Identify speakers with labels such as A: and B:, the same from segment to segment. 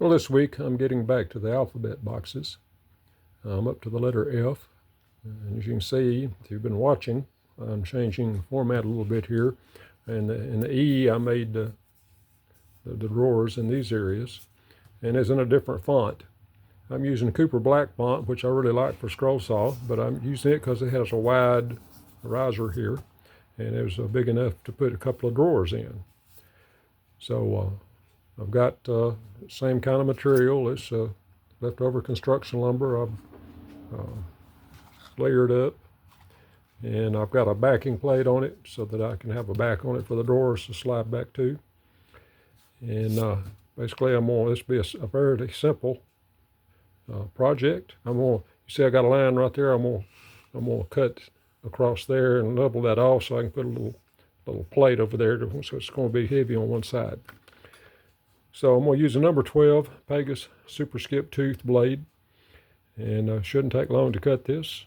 A: Well, this week I'm getting back to the alphabet boxes. I'm up to the letter F. And as you can see, if you've been watching, I'm changing the format a little bit here. And in the E, I made the drawers in these areas. And it's in a different font. I'm using Cooper Black font, which I really like for scroll saw, but I'm using it because it has a wide riser here. And it was big enough to put a couple of drawers in. So I've got same kind of material. It's leftover construction lumber. I've layered up, and I've got a backing plate on it so that I can have a back on it for the drawers to slide back to. And basically, this will be a fairly simple project. You see, I got a line right there. I'm gonna cut across there and level that off so I can put a little plate over there, so it's going to be heavy on one side. So I'm going to use a number 12 Pegasus Super Skip Tooth blade, and shouldn't take long to cut this.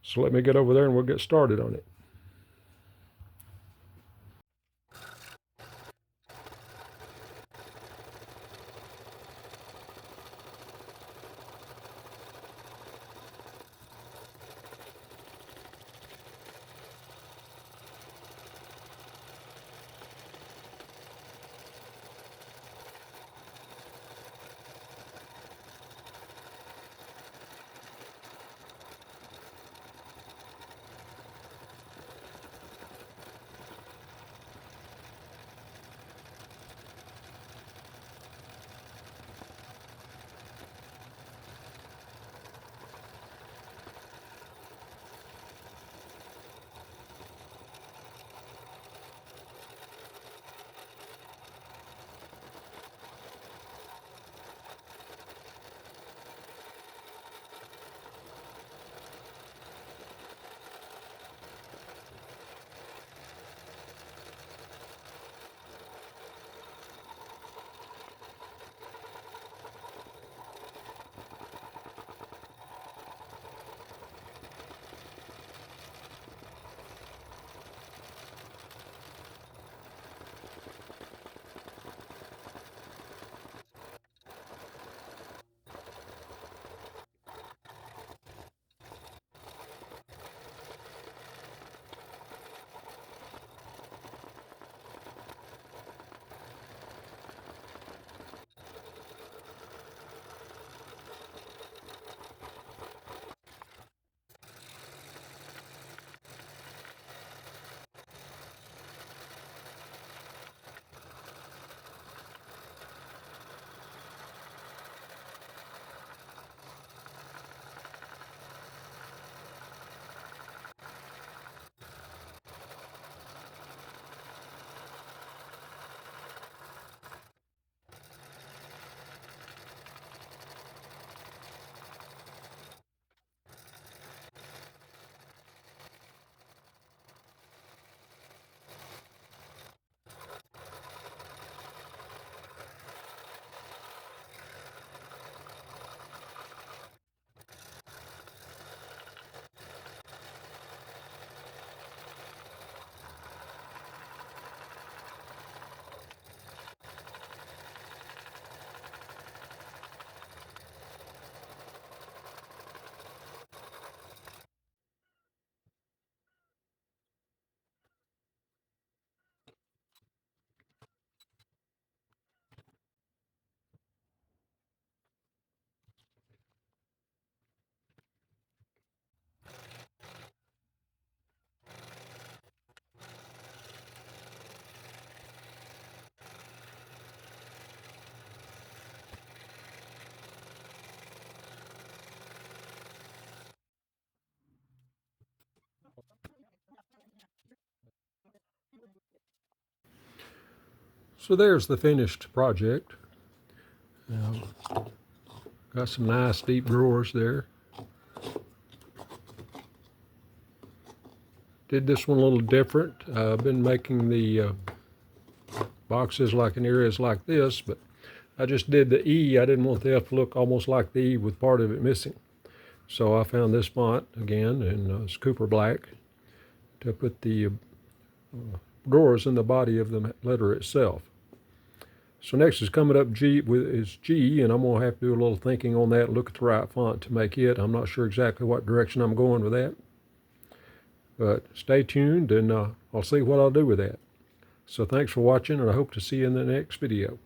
A: So let me get over there and we'll get started on it. So there's the finished project. Got some nice deep drawers there. Did this one a little different. I've been making the boxes like in areas like this, but I just did the E. I didn't want the F to look almost like the E with part of it missing. So I found this font again, and it's Cooper Black, to put the drawers in the body of the letter itself. So next is coming up is G, and I'm going to have to do a little thinking on that, look at the right font to make it. I'm not sure exactly what direction I'm going with that. But stay tuned, and I'll see what I'll do with that. So thanks for watching, and I hope to see you in the next video.